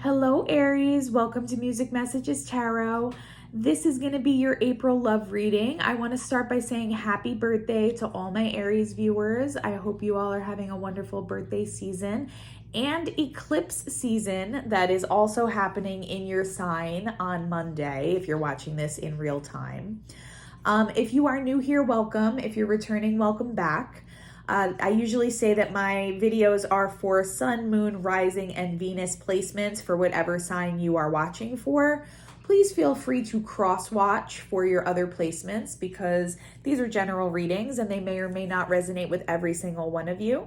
Hello, Aries. Welcome to Music Messages Tarot. This is going to be your April love reading. I want to start by saying happy birthday to all my Aries viewers. I hope you all are having a wonderful birthday season and eclipse season that is also happening in your sign on Monday if you're watching this in real time. If you are new here, welcome. If you're returning, welcome back. I usually say that my videos are for sun, moon, rising, and Venus placements for whatever sign you are watching for. Please feel free to cross-watch for your other placements because these are general readings and they may or may not resonate with every single one of you.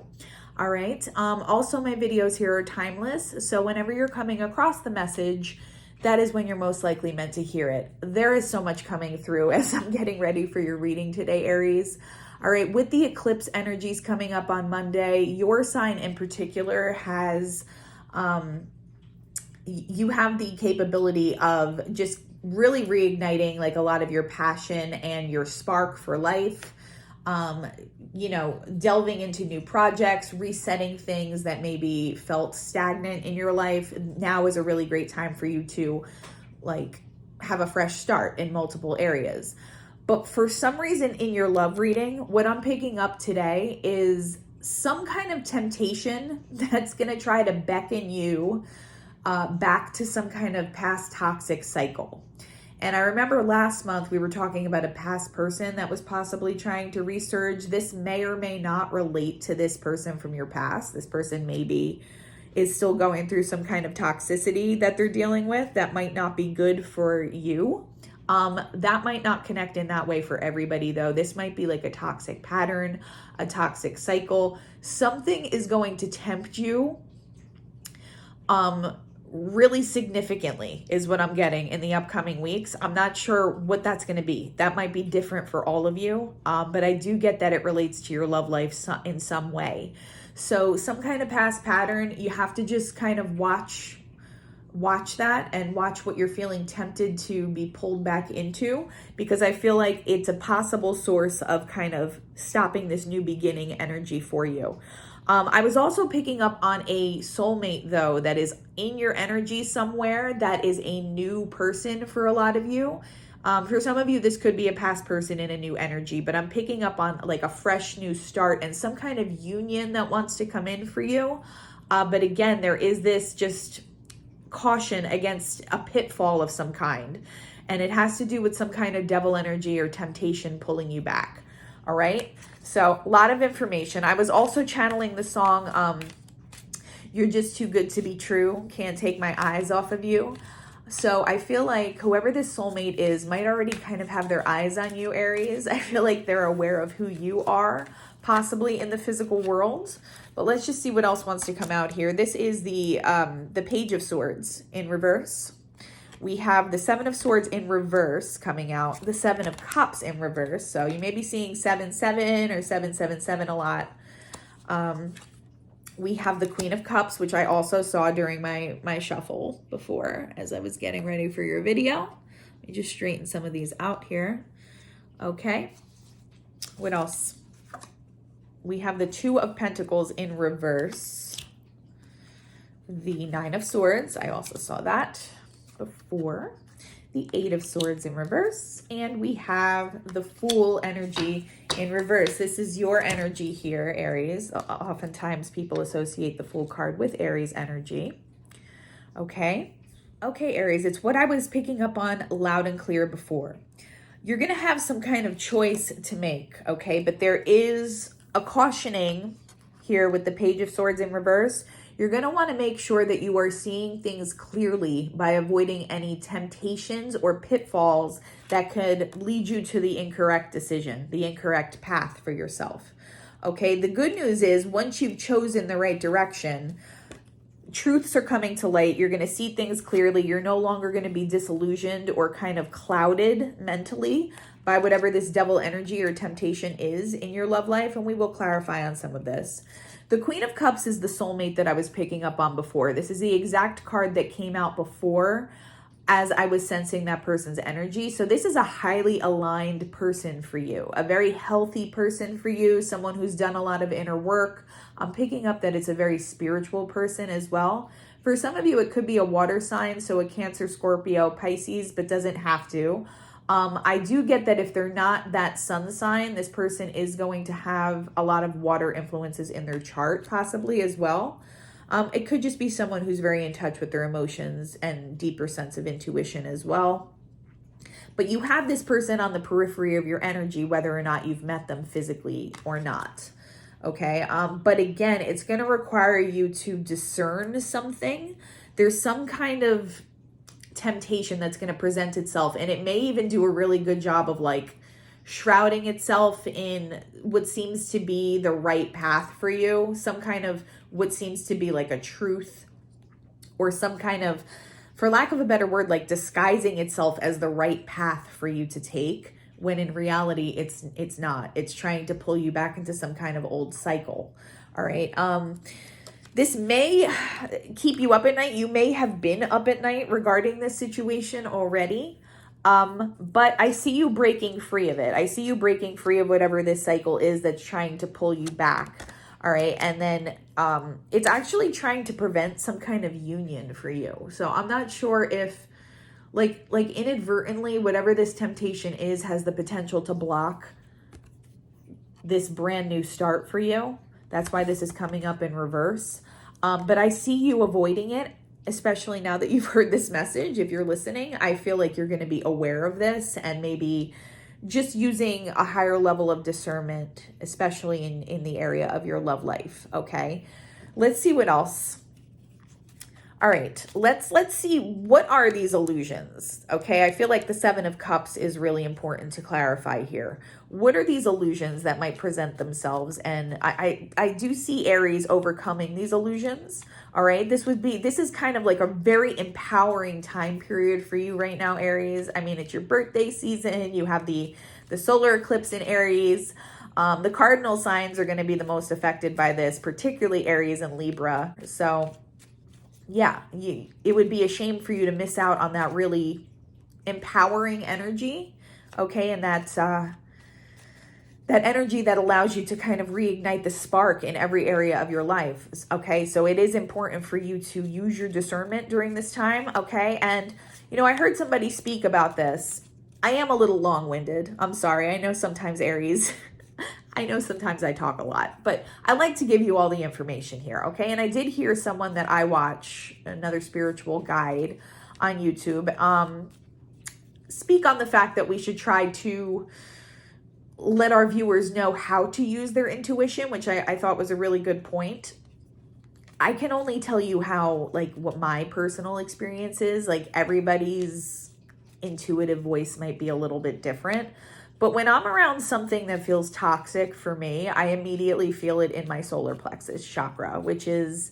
All right. Also, my videos here are timeless. So whenever you're coming across the message, that is when you're most likely meant to hear it. There is so much coming through as I'm getting ready for your reading today, Aries. All right, with the eclipse energies coming up on Monday, your sign in particular has, you have the capability of just really reigniting like a lot of your passion and your spark for life. Delving into new projects, resetting things that maybe felt stagnant in your life. Now is a really great time for you to like have a fresh start in multiple areas. But for some reason in your love reading, what I'm picking up today is some kind of temptation that's going to try to beckon you back to some kind of past toxic cycle. And I remember last month we were talking about a past person that was possibly trying to resurge. This may or may not relate to this person from your past. This person maybe is still going through some kind of toxicity that they're dealing with that might not be good for you. That might not connect in that way for everybody though. This might be like a toxic pattern, a toxic cycle. Something is going to tempt you, really significantly is what I'm getting in the upcoming weeks. I'm not sure what that's going to be. That might be different for all of you. But I do get that it relates to your love life in some way. So some kind of past pattern, you have to just kind of watch that and watch what you're feeling tempted to be pulled back into, because I feel like it's a possible source of kind of stopping this new beginning energy for you. I was also picking up on a soulmate though that is in your energy somewhere, that is a new person for a lot of you. For some of you, this could be a past person in a new energy, but I'm picking up on like a fresh new start and some kind of union that wants to come in for you. But again, there is this just caution against a pitfall of some kind, and it has to do with some kind of devil energy or temptation pulling you back. All right, so a lot of information. I was also channeling the song You're Just Too Good to Be True, Can't Take My Eyes Off of You. So I feel like whoever this soulmate is might already kind of have their eyes on you, Aries. I feel like they're aware of who you are, possibly in the physical world. But let's just see what else wants to come out here. This is the Page of Swords in reverse. We have the Seven of Swords in reverse coming out. The Seven of Cups in reverse. So you may be seeing 7-7 or 7-7-7 a lot. We have the Queen of Cups, which I also saw during my shuffle before as I was getting ready for your video. Let me just straighten some of these out here. Okay. What else? We have the Two of Pentacles in reverse. The Nine of Swords. I also saw that before. The Eight of Swords in reverse. And we have the Fool energy in reverse. This is your energy here, Aries. Oftentimes people associate the Fool card with Aries energy. Okay. Okay, Aries, it's what I was picking up on loud and clear before. You're going to have some kind of choice to make, okay? But there is a cautioning here with the Page of Swords in reverse. You're going to want to make sure that you are seeing things clearly by avoiding any temptations or pitfalls that could lead you to the incorrect decision, the incorrect path for yourself. Okay, the good news is once you've chosen the right direction, truths are coming to light. You're going to see things clearly. You're no longer going to be disillusioned or kind of clouded mentally by whatever this devil energy or temptation is in your love life. And we will clarify on some of this. The Queen of Cups is the soulmate that I was picking up on before. This is the exact card that came out before as I was sensing that person's energy. So this is a highly aligned person for you, a very healthy person for you, someone who's done a lot of inner work. I'm picking up that it's a very spiritual person as well. For some of you, it could be a water sign, so a Cancer, Scorpio, Pisces, but doesn't have to. I do get that if they're not that sun sign, this person is going to have a lot of water influences in their chart, possibly as well. It could just be someone who's very in touch with their emotions and deeper sense of intuition as well. But you have this person on the periphery of your energy, whether or not you've met them physically or not. Okay. But again, it's going to require you to discern something. There's some kind of temptation that's going to present itself, and it may even do a really good job of like shrouding itself in what seems to be the right path for you, some kind of what seems to be like a truth, or some kind of, for lack of a better word, like disguising itself as the right path for you to take, when in reality it's not. It's trying to pull you back into some kind of old cycle. All right. This may keep you up at night. You may have been up at night regarding this situation already. But I see you breaking free of it. I see you breaking free of whatever this cycle is that's trying to pull you back. All right. And then it's actually trying to prevent some kind of union for you. So I'm not sure if like inadvertently, whatever this temptation is has the potential to block this brand new start for you. That's why this is coming up in reverse. But I see you avoiding it, especially now that you've heard this message. If you're listening, I feel like you're going to be aware of this and maybe just using a higher level of discernment, especially in the area of your love life. Okay. Let's see what else. All right, let's see, what are these illusions? Okay, I feel like the Seven of Cups is really important to clarify here. What are these illusions that might present themselves? And I do see Aries overcoming these illusions. All right, this is kind of like a very empowering time period for you right now, Aries. I mean, it's your birthday season. You have the solar eclipse in Aries. The cardinal signs are going to be the most affected by this, particularly Aries and Libra. So yeah, it would be a shame for you to miss out on that really empowering energy, okay? And that's that energy that allows you to kind of reignite the spark in every area of your life, okay? So it is important for you to use your discernment during this time, okay? And, you know, I heard somebody speak about this. I am a little long-winded. I'm sorry. I know sometimes Aries... I know sometimes I talk a lot, but I like to give you all the information here, okay? And I did hear someone that I watch, another spiritual guide on YouTube, speak on the fact that we should try to let our viewers know how to use their intuition, which I thought was a really good point. I can only tell you how, like, what my personal experience is. Like, everybody's intuitive voice might be a little bit different. But when I'm around something that feels toxic for me, I immediately feel it in my solar plexus chakra, which is,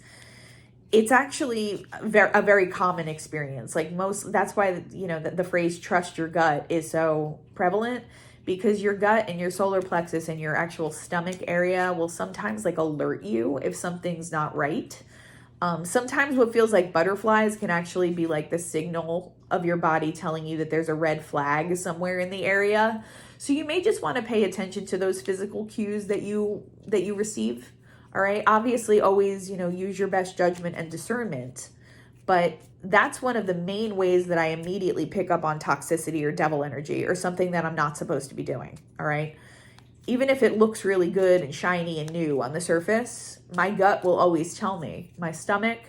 it's actually a very common experience. Like that's why, you know, the phrase trust your gut is so prevalent, because your gut and your solar plexus and your actual stomach area will sometimes like alert you if something's not right. Sometimes what feels like butterflies can actually be like the signal of your body telling you that there's a red flag somewhere in the area. So you may just want to pay attention to those physical cues that you receive. All right. Obviously, always, you know, use your best judgment and discernment. But that's one of the main ways that I immediately pick up on toxicity or devil energy or something that I'm not supposed to be doing. All right. Even if it looks really good and shiny and new on the surface, my gut will always tell me. My stomach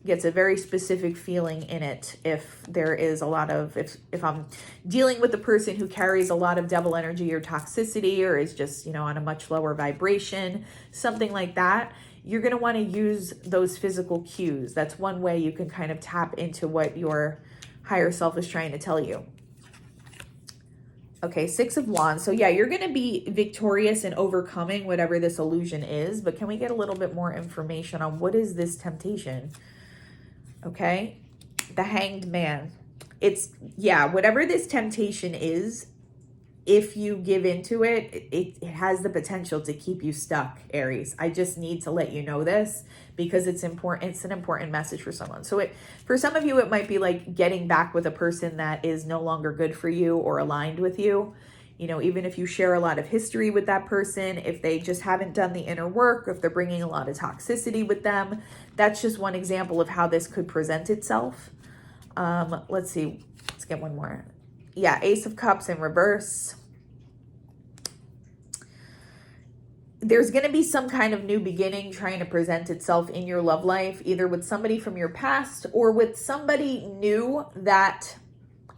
gets a very specific feeling in it if there is a lot of, if I'm dealing with a person who carries a lot of devil energy or toxicity, or is just, you know, on a much lower vibration, something like that, you're going to want to use those physical cues. That's one way you can kind of tap into what your higher self is trying to tell you. Okay, Six of Wands. So yeah, you're going to be victorious in overcoming whatever this illusion is, but can we get a little bit more information on what is this temptation? Okay, the Hanged Man. It's, yeah, whatever this temptation is, if you give into it, it has the potential to keep you stuck, Aries. I just need to let you know this because it's important. It's an important message for someone. So for some of you, it might be like getting back with a person that is no longer good for you or aligned with you. You know, even if you share a lot of history with that person, if they just haven't done the inner work, if they're bringing a lot of toxicity with them, that's just one example of how this could present itself. Let's see. Let's get one more. Yeah, Ace of Cups in reverse. There's going to be some kind of new beginning trying to present itself in your love life, either with somebody from your past or with somebody new that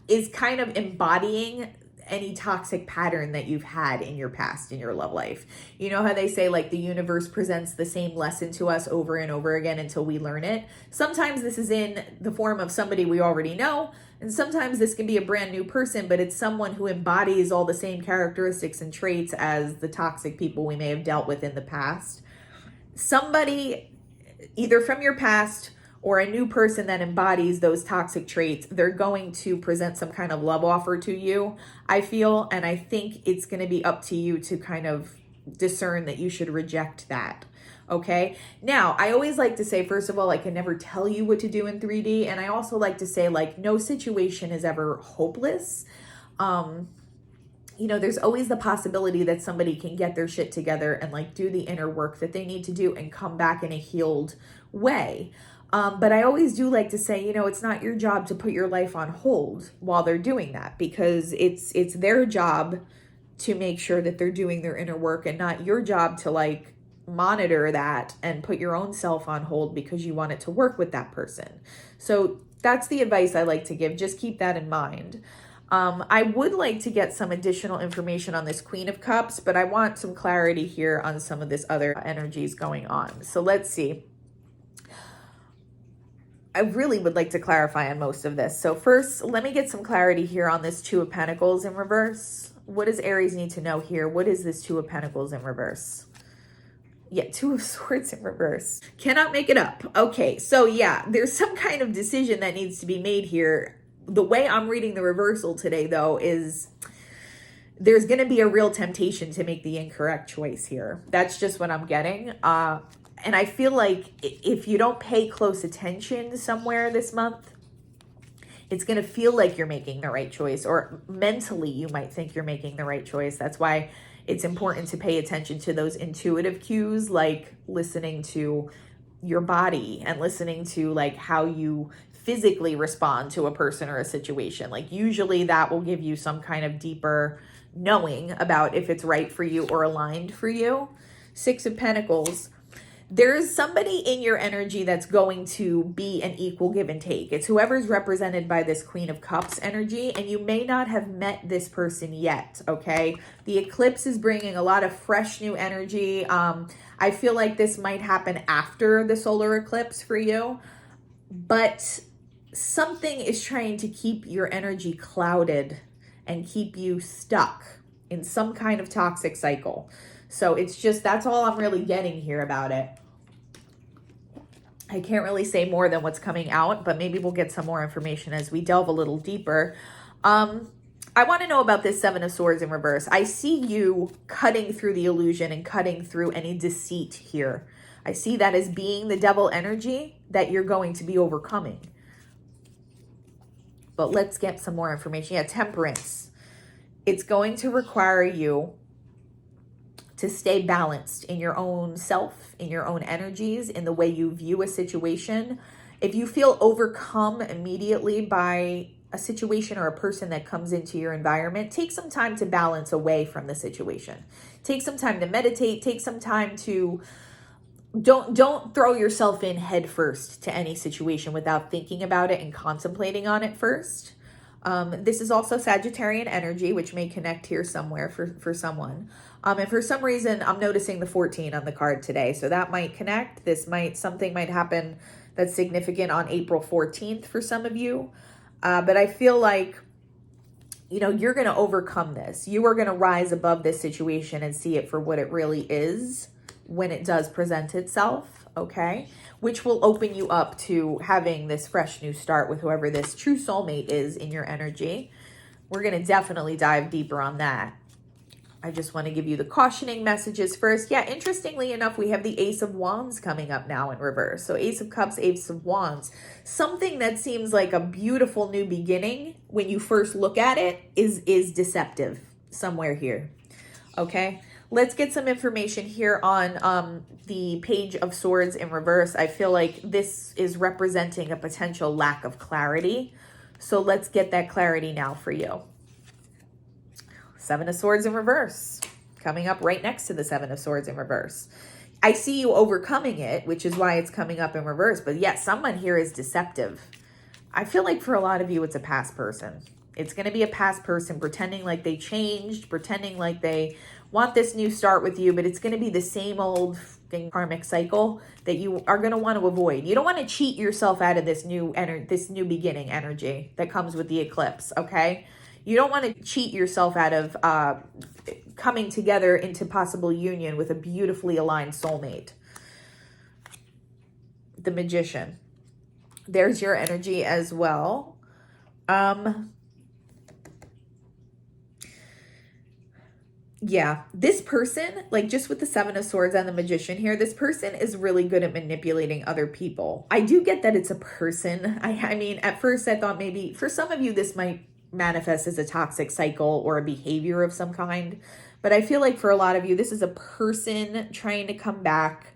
is kind of embodying any toxic pattern that you've had in your past, in your love life. You know how they say, like, the universe presents the same lesson to us over and over again until we learn it? Sometimes this is in the form of somebody we already know, and sometimes this can be a brand new person, but it's someone who embodies all the same characteristics and traits as the toxic people we may have dealt with in the past. Somebody, either from your past or a new person that embodies those toxic traits, they're going to present some kind of love offer to you, I feel. And I think it's going to be up to you to kind of discern that you should reject that. Okay. Now, I always like to say, first of all, I can never tell you what to do in 3D. And I also like to say, like, no situation is ever hopeless. You know, there's always the possibility that somebody can get their shit together and, like, do the inner work that they need to do and come back in a healed way. But I always do like to say, you know, it's not your job to put your life on hold while they're doing that, because it's their job to make sure that they're doing their inner work, and not your job to, like, monitor that and put your own self on hold because you want it to work with that person. So that's the advice I like to give. Just keep that in mind. I would like to get some additional information on this Queen of Cups, but I want some clarity here on some of this other energies going on. So let's see. I really would like to clarify on most of this. So first, let me get some clarity here on this Two of Pentacles in reverse. What does Aries need to know here? What is this Two of Pentacles in reverse? Yeah, Two of Swords in reverse. Cannot make it up. Okay, so yeah, there's some kind of decision that needs to be made here. The way I'm reading the reversal today, though, is there's going to be a real temptation to make the incorrect choice here. That's just what I'm getting. And I feel like if you don't pay close attention somewhere this month, it's going to feel like you're making the right choice, or mentally you might think you're making the right choice. That's why it's important to pay attention to those intuitive cues, like listening to your body and listening to, like, how you physically respond to a person or a situation. Like, usually that will give you some kind of deeper knowing about if it's right for you or aligned for you. Six of Pentacles. There's somebody in your energy that's going to be an equal give and take. It's whoever's represented by this Queen of Cups energy, and you may not have met this person yet, okay? The eclipse is bringing a lot of fresh new energy. I feel like this might happen after the solar eclipse for you, but something is trying to keep your energy clouded and keep you stuck in some kind of toxic cycle. So it's just, that's all I'm really getting here about it. I can't really say more than what's coming out, but maybe we'll get some more information as we delve a little deeper. I want to know about this Seven of Swords in reverse. I see you cutting through the illusion and cutting through any deceit here. I see that as being the devil energy that you're going to be overcoming. But let's get some more information. Yeah, Temperance. It's going to require you to stay balanced in your own self, in your own energies, in the way you view a situation. If you feel overcome immediately by a situation or a person that comes into your environment, take some time to balance away from the situation. Take some time to meditate. Take some time to don't throw yourself in head first to any situation without thinking about it and contemplating on it first. This is also Sagittarian energy, which may connect here somewhere for someone. And for some reason, I'm noticing the 14 on the card today. So that might connect. Something might happen that's significant on April 14th for some of you. But I feel like, you know, you're going to overcome this. You are going to rise above this situation and see it for what it really is when it does present itself. Okay. Which will open you up to having this fresh new start with whoever this true soulmate is in your energy. We're going to definitely dive deeper on that. I just want to give you the cautioning messages first. Yeah, interestingly enough, we have the Ace of Wands coming up now in reverse. So Ace of Cups, Ace of Wands. Something that seems like a beautiful new beginning when you first look at it is deceptive. somewhere here. Okay, let's get some information here on the Page of Swords in reverse. I feel like this is representing a potential lack of clarity. So let's get that clarity now for you. Seven of Swords in reverse, coming up right next to the Seven of Swords in reverse. I see you overcoming it, which is why it's coming up in reverse. But yes, someone here is deceptive. I feel like for a lot of you, it's a past person. It's going to be a past person pretending like they changed, pretending like they want this new start with you, but it's going to be the same old karmic cycle that you are going to want to avoid. You don't want to cheat yourself out of this new beginning energy that comes with the eclipse, okay? You don't want to cheat yourself out of coming together into possible union with a beautifully aligned soulmate. The Magician. There's your energy as well. Yeah, this person, like just with the Seven of Swords and the Magician here, this person is really good at manipulating other people. I do get that it's a person. I mean, at first I thought maybe for some of you, this might manifest as a toxic cycle or a behavior of some kind. But I feel like for a lot of you, this is a person trying to come back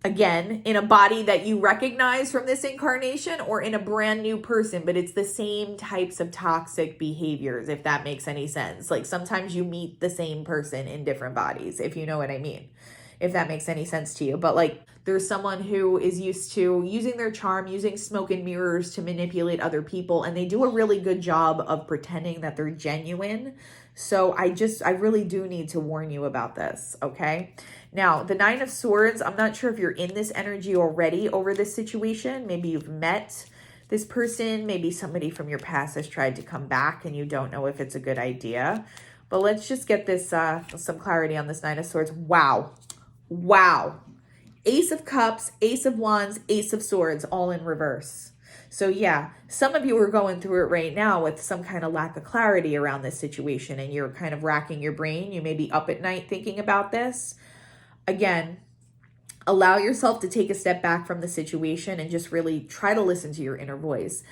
again in a body that you recognize from this incarnation or in a brand new person, but it's the same types of toxic behaviors, if that makes any sense. Like sometimes you meet the same person in different bodies, if you know what I mean, if that makes any sense to you. But like there's someone who is used to using their charm, using smoke and mirrors to manipulate other people, and they do a really good job of pretending that they're genuine. So I really do need to warn you about this, okay? Now, the Nine of Swords, I'm not sure if you're in this energy already over this situation. Maybe you've met this person. Maybe somebody from your past has tried to come back and you don't know if it's a good idea. But let's just get this some clarity on this Nine of Swords. Wow. Wow. Ace of Cups, Ace of Wands, Ace of Swords, all in reverse. So yeah, some of you are going through it right now with some kind of lack of clarity around this situation and you're kind of racking your brain. You may be up at night thinking about this. Again, allow yourself to take a step back from the situation and just really try to listen to your inner voice.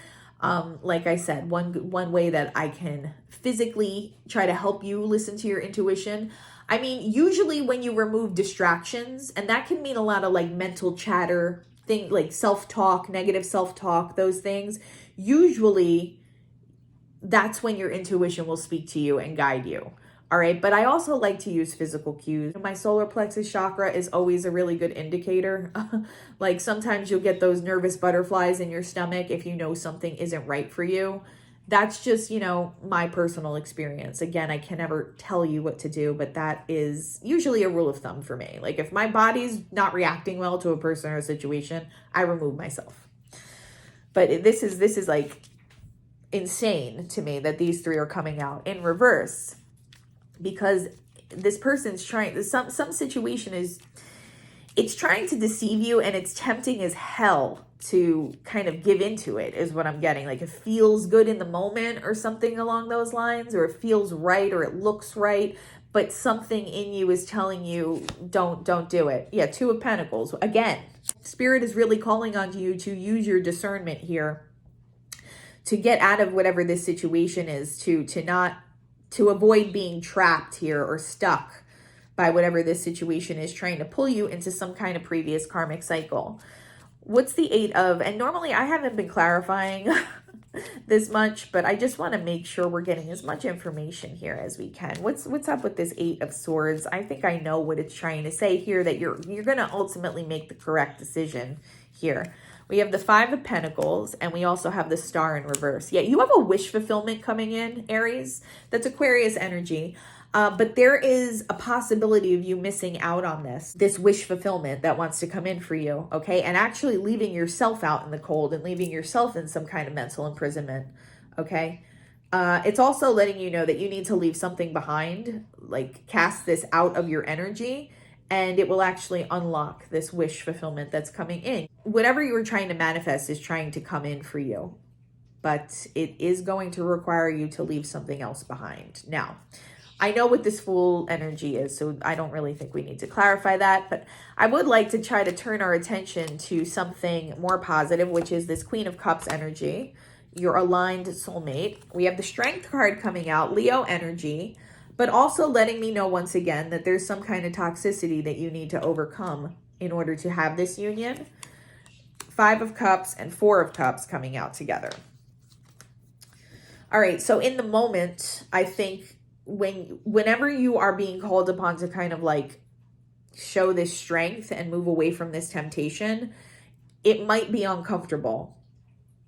Like I said, one way that I can physically try to help you listen to your intuition. I mean, usually when you remove distractions, and that can mean a lot of like mental chatter, thing like self-talk, negative self-talk, those things, usually that's when your intuition will speak to you and guide you. All right. But I also like to use physical cues. My solar plexus chakra is always a really good indicator. Like sometimes you'll get those nervous butterflies in your stomach if you know something isn't right for you. That's just, you know, my personal experience. Again, I can never tell you what to do, but that is usually a rule of thumb for me. Like if my body's not reacting well to a person or a situation, I remove myself. But this is like insane to me that these three are coming out in reverse, because this person's trying, some situation is, it's trying to deceive you and it's tempting as hell to kind of give into it, is what I'm getting. Like it feels good in the moment or something along those lines, or it feels right or it looks right, but something in you is telling you don't do it. Yeah, Two of Pentacles. Again, Spirit is really calling on you to use your discernment here to get out of whatever this situation is, to avoid being trapped here or stuck by whatever this situation is trying to pull you into some kind of previous karmic cycle. What's the Eight of, and normally I haven't been clarifying this much, but I just want to make sure we're getting as much information here as we can. What's up with this Eight of Swords? I think I know what it's trying to say here, that you're going to ultimately make the correct decision here. We have the Five of Pentacles, and we also have the Star in reverse. Yeah, you have a wish fulfillment coming in, Aries. That's Aquarius energy. But there is a possibility of you missing out on this wish fulfillment that wants to come in for you, okay? And actually leaving yourself out in the cold and leaving yourself in some kind of mental imprisonment, okay? It's also letting you know that you need to leave something behind, like cast this out of your energy, and it will actually unlock this wish fulfillment that's coming in. Whatever you were trying to manifest is trying to come in for you, but it is going to require you to leave something else behind. Now, I know what this Fool energy is, so I don't really think we need to clarify that, but I would like to try to turn our attention to something more positive, which is this Queen of Cups energy, your aligned soulmate. We have the Strength card coming out, Leo energy, but also letting me know once again that there's some kind of toxicity that you need to overcome in order to have this union. 5 of Cups and 4 of Cups coming out together. All right, so in the moment, I think whenever you are being called upon to kind of like show this strength and move away from this temptation, it might be uncomfortable.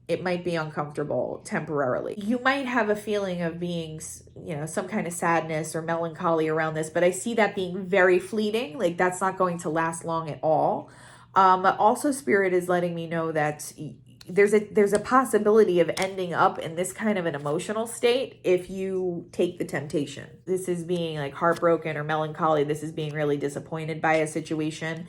It might be uncomfortable temporarily. You might have a feeling of being, some kind of sadness or melancholy around this, but I see that being very fleeting. Like that's not going to last long at all. Also, Spirit is letting me know that there's a possibility of ending up in this kind of an emotional state if you take the temptation. This is being like heartbroken or melancholy. This is being really disappointed by a situation.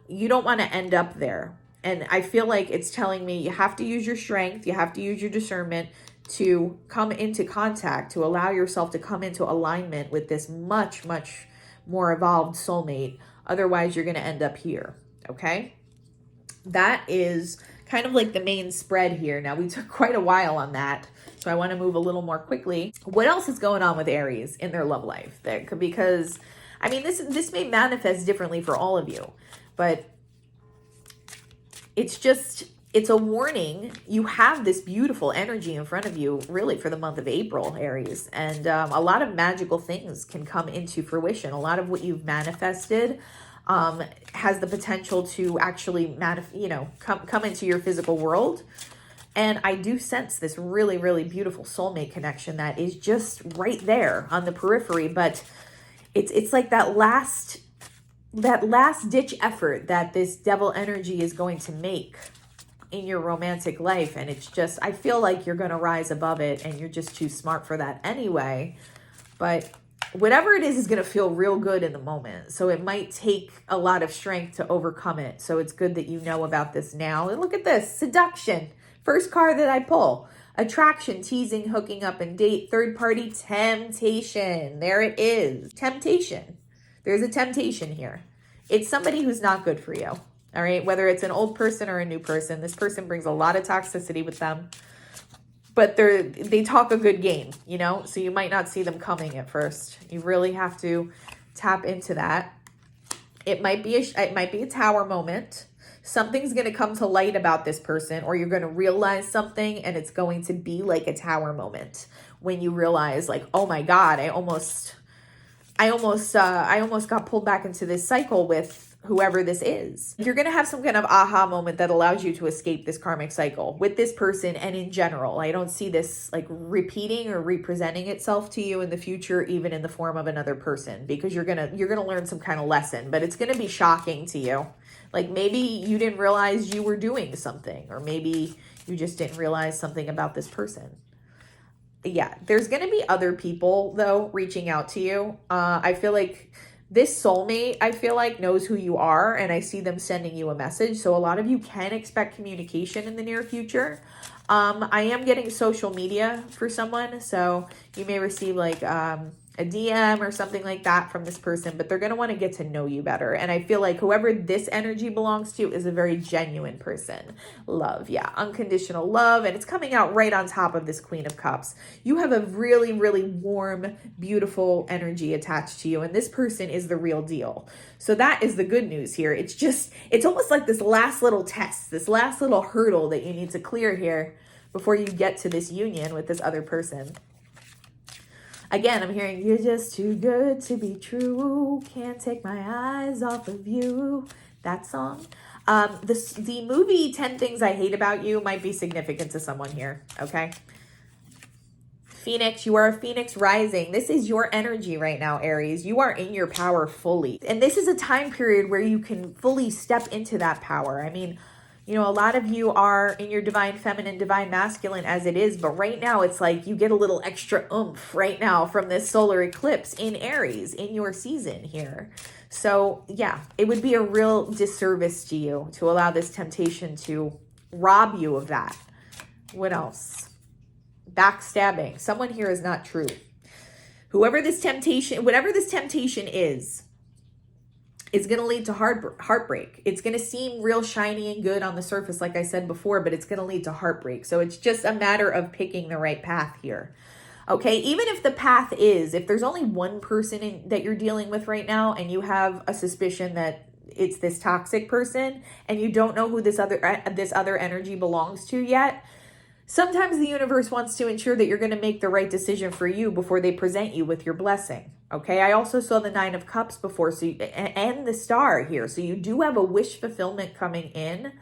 You don't want to end up there. And I feel like it's telling me you have to use your strength, you have to use your discernment to come into contact, to allow yourself to come into alignment with this much, much more evolved soulmate. Otherwise, you're going to end up here, okay? That is kind of like the main spread here. Now, we took quite a while on that, so I want to move a little more quickly. What else is going on with Aries in their love life? Because, I mean, this may manifest differently for all of you, but it's a warning. You have this beautiful energy in front of you really for the month of April, Aries. And a lot of magical things can come into fruition. A lot of what you've manifested has the potential to actually come into your physical world. And I do sense this really, really beautiful soulmate connection that is just right there on the periphery. But it's like that last ditch effort that this devil energy is going to make in your romantic life. And it's just, I feel like you're going to rise above it and you're just too smart for that anyway. But whatever it is going to feel real good in the moment. So it might take a lot of strength to overcome it. So it's good that you know about this now. And look at this, seduction. First card that I pull. Attraction, teasing, hooking up, and date. Third party, temptation. There it is. Temptation. There's a temptation here. It's somebody who's not good for you. All right. Whether it's an old person or a new person, this person brings a lot of toxicity with them, but they talk a good game, so you might not see them coming at first. You really have to tap into that. It might be a tower moment. Something's going to come to light about this person, or you're going to realize something, and it's going to be like a tower moment when you realize, like, oh my God, I almost got pulled back into this cycle with whoever this is. You're going to have some kind of aha moment that allows you to escape this karmic cycle with this person and in general. I don't see this like repeating or representing itself to you in the future, even in the form of another person, because you're going to learn some kind of lesson, but it's going to be shocking to you. Like maybe you didn't realize you were doing something, or maybe you just didn't realize something about this person. Yeah, there's going to be other people, though, reaching out to you. I feel like this soulmate, knows who you are, and I see them sending you a message. So a lot of you can expect communication in the near future. I am getting social media for someone, so you may receive like a DM or something like that from this person, but they're going to want to get to know you better. And I feel like whoever this energy belongs to is a very genuine person. Love, yeah, unconditional love. And it's coming out right on top of this Queen of Cups. You have a really, really warm, beautiful energy attached to you. And this person is the real deal. So that is the good news here. It's almost like this last little test, this last little hurdle that you need to clear here before you get to this union with this other person. Again, I'm hearing, you're just too good to be true. Can't take my eyes off of you. That song. The movie 10 Things I Hate About You might be significant to someone here, okay? Phoenix, you are a Phoenix rising. This is your energy right now, Aries. You are in your power fully. And this is a time period where you can fully step into that power. I mean, a lot of you are in your divine feminine, divine masculine as it is, but right now it's like you get a little extra oomph right now from this solar eclipse in Aries in your season here. So yeah, it would be a real disservice to you to allow this temptation to rob you of that. What else? Backstabbing. Someone here is not true. Whatever this temptation is going to lead to heartbreak. It's going to seem real shiny and good on the surface, like I said before, but it's going to lead to heartbreak. So it's just a matter of picking the right path here. Okay, even if the path is, if there's only one person that you're dealing with right now and you have a suspicion that it's this toxic person and you don't know who this other energy belongs to yet, sometimes the universe wants to ensure that you're going to make the right decision for you before they present you with your blessing. Okay, I also saw the Nine of Cups before, so and the Star here. So you do have a wish fulfillment coming in.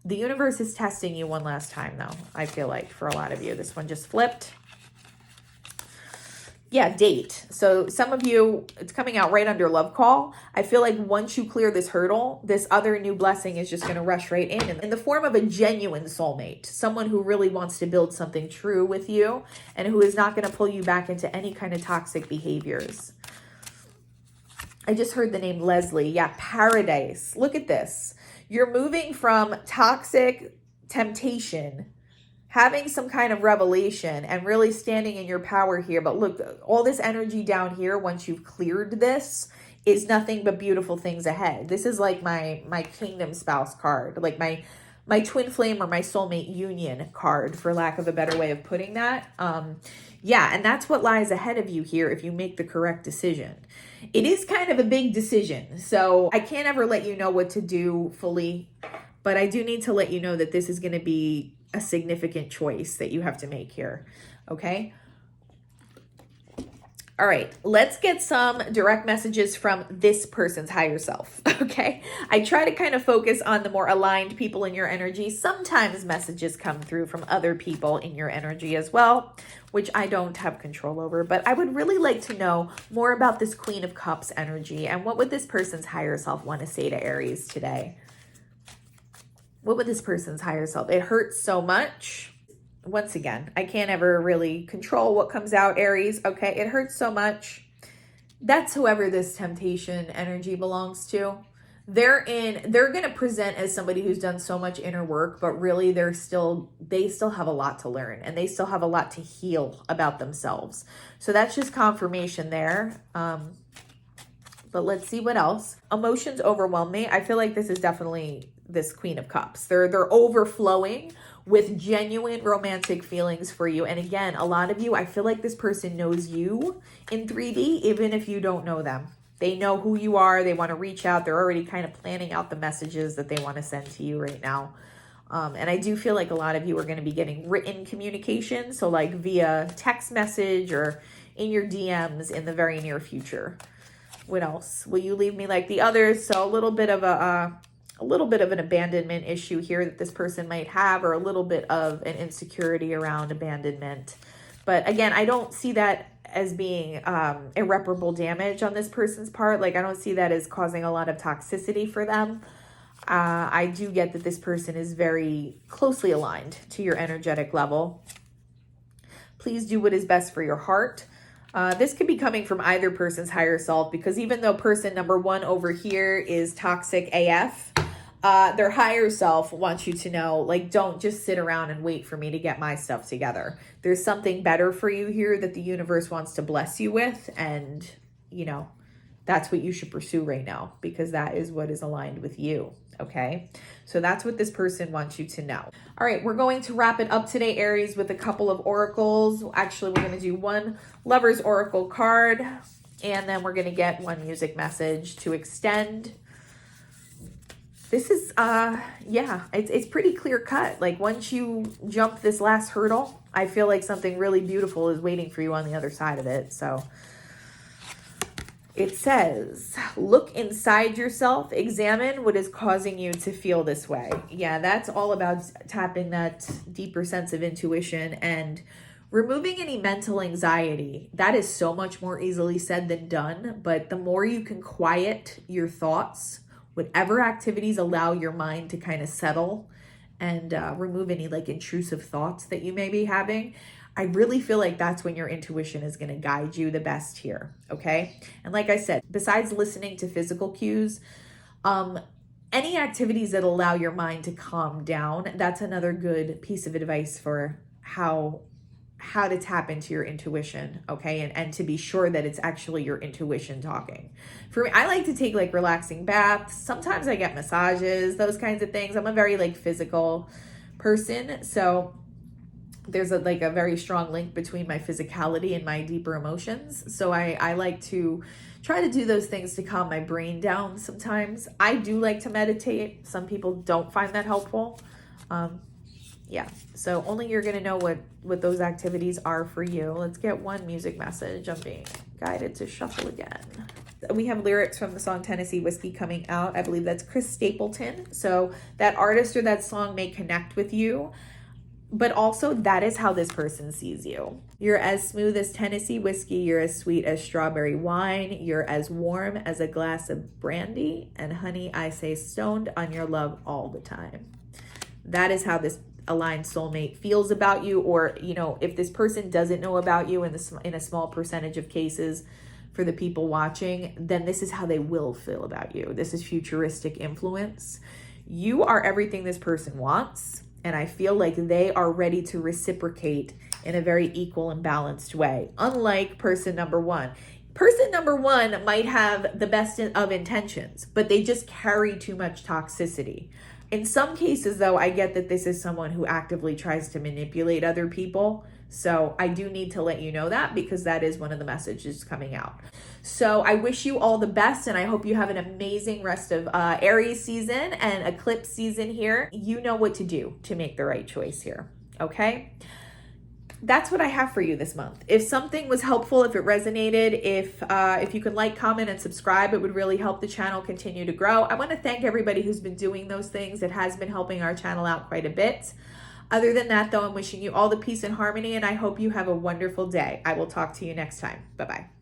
The universe is testing you one last time, though, I feel like, for a lot of you. This one just flipped. Yeah, date. So some of you, it's coming out right under love call. I feel like once you clear this hurdle, this other new blessing is just going to rush right in the form of a genuine soulmate, someone who really wants to build something true with you and who is not going to pull you back into any kind of toxic behaviors. I just heard the name Leslie. Yeah, paradise. Look at this. You're moving from toxic temptation, having some kind of revelation and really standing in your power here. But look, all this energy down here, once you've cleared this, is nothing but beautiful things ahead. This is like my kingdom spouse card, like my twin flame or my soulmate union card, for lack of a better way of putting that. Yeah, and that's what lies ahead of you here if you make the correct decision. It is kind of a big decision, so I can't ever let you know what to do fully, but I do need to let you know that this is going to be a significant choice that you have to make here. Okay. All right. Let's get some direct messages from this person's higher self. Okay. I try to kind of focus on the more aligned people in your energy. Sometimes messages come through from other people in your energy as well, which I don't have control over, but I would really like to know more about this Queen of Cups energy and what would this person's higher self want to say to Aries today? What would this person's higher self? It hurts so much. Once again, I can't ever really control what comes out, Aries. Okay, it hurts so much. That's whoever this temptation energy belongs to. They're going to present as somebody who's done so much inner work, but really they still have a lot to learn and they still have a lot to heal about themselves. So that's just confirmation there. But let's see what else. Emotions overwhelm me. I feel like this is definitely this Queen of Cups. They're overflowing with genuine romantic feelings for you. And again, a lot of you, I feel like this person knows you in 3D, even if you don't know them. They know who you are. They want to reach out. They're already kind of planning out the messages that they want to send to you right now. And I do feel like a lot of you are going to be getting written communication. So like via text message or in your DMs in the very near future. What else? Will you leave me like the others? So a little bit of an abandonment issue here that this person might have, or a little bit of an insecurity around abandonment. But again, I don't see that as being irreparable damage on this person's part. Like I don't see that as causing a lot of toxicity for them. I do get that this person is very closely aligned to your energetic level. Please do what is best for your heart. This could be coming from either person's higher self, because even though person number one over here is toxic AF, their higher self wants you to know, like, don't just sit around and wait for me to get my stuff together. There's something better for you here that the universe wants to bless you with. And, you know, that's what you should pursue right now, because that is what is aligned with you. Okay. So that's what this person wants you to know. All right. We're going to wrap it up today, Aries, with a couple of oracles. Actually, we're going to do one Lover's Oracle card, and then we're going to get one music message to extend. This is, yeah, it's pretty clear cut. Like once you jump this last hurdle, I feel like something really beautiful is waiting for you on the other side of it. So it says, look inside yourself, examine what is causing you to feel this way. Yeah, that's all about tapping that deeper sense of intuition and removing any mental anxiety. That is so much more easily said than done. But the more you can quiet your thoughts, whatever activities allow your mind to kind of settle and remove any like intrusive thoughts that you may be having, I really feel like that's when your intuition is going to guide you the best here. Okay. And like I said, besides listening to physical cues, any activities that allow your mind to calm down, that's another good piece of advice for how to tap into your intuition, okay? And to be sure that it's actually your intuition talking. For me, I like to take like relaxing baths. Sometimes I get massages, those kinds of things. I'm a very like physical person. So there's like a very strong link between my physicality and my deeper emotions. So I like to try to do those things to calm my brain down sometimes. I do like to meditate. Some people don't find that helpful. Yeah, so only you're going to know what those activities are for you. Let's get one music message. I'm being guided to shuffle again. We have lyrics from the song Tennessee Whiskey coming out. I believe that's Chris Stapleton. So that artist or that song may connect with you, but also that is how this person sees you. You're as smooth as Tennessee whiskey. You're as sweet as strawberry wine. You're as warm as a glass of brandy. And honey, I say stoned on your love all the time. That is how this aligned soulmate feels about you. Or, you know, if this person doesn't know about you in a small percentage of cases for the people watching, then this is how they will feel about you. This is futuristic influence. You are everything this person wants. And I feel like they are ready to reciprocate in a very equal and balanced way. Unlike person number one. Person number one might have the best of intentions, but they just carry too much toxicity. In some cases, though, I get that this is someone who actively tries to manipulate other people. So I do need to let you know that, because that is one of the messages coming out. So I wish you all the best, and I hope you have an amazing rest of Aries season and eclipse season here. You know what to do to make the right choice here, okay? That's what I have for you this month. If something was helpful, if it resonated, if you could like, comment, and subscribe, it would really help the channel continue to grow. I want to thank everybody who's been doing those things. It has been helping our channel out quite a bit. Other than that, though, I'm wishing you all the peace and harmony, and I hope you have a wonderful day. I will talk to you next time. Bye-bye.